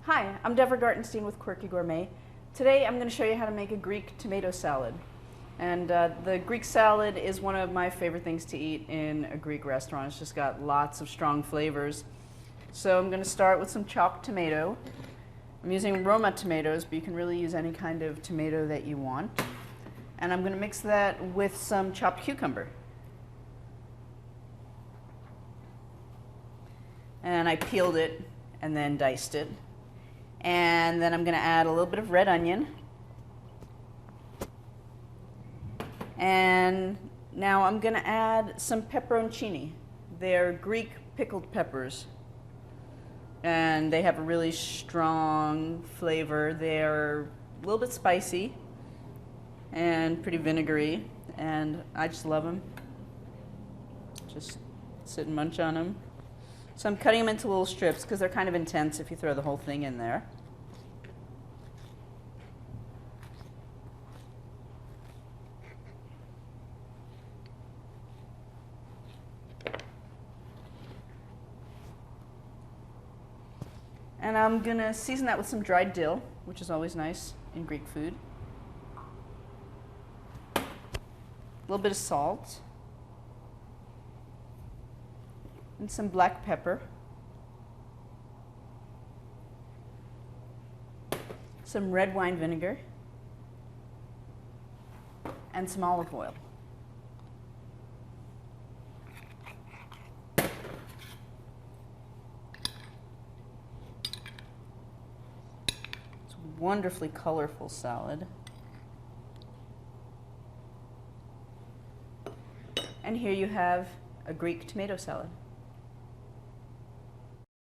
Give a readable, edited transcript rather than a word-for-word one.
Hi, I'm Deborah Gartenstein with Quirky Gourmet. Today I'm going to show you how to make a Greek tomato salad. And the Greek salad is one of my favorite things to eat in a Greek restaurant. It's just got lots of strong flavors. So I'm going to start with some chopped tomato. I'm using Roma tomatoes, but you can really use any kind of tomato that you want. And I'm going to mix that with some chopped cucumber. And I peeled it and then diced it. And then I'm going to add a little bit of red onion. And now I'm going to add some pepperoncini. They're Greek pickled peppers. And they have a really strong flavor. They're a little bit spicy and pretty vinegary. And I just love them. Just sit and munch on them. So I'm cutting them into little strips because they're kind of intense if you throw the whole thing in there. And I'm going to season that with some dried dill, which is always nice in Greek food. A little bit of salt. And some black pepper. Some red wine vinegar. And some olive oil. Wonderfully colorful salad. And here you have a Greek tomato salad.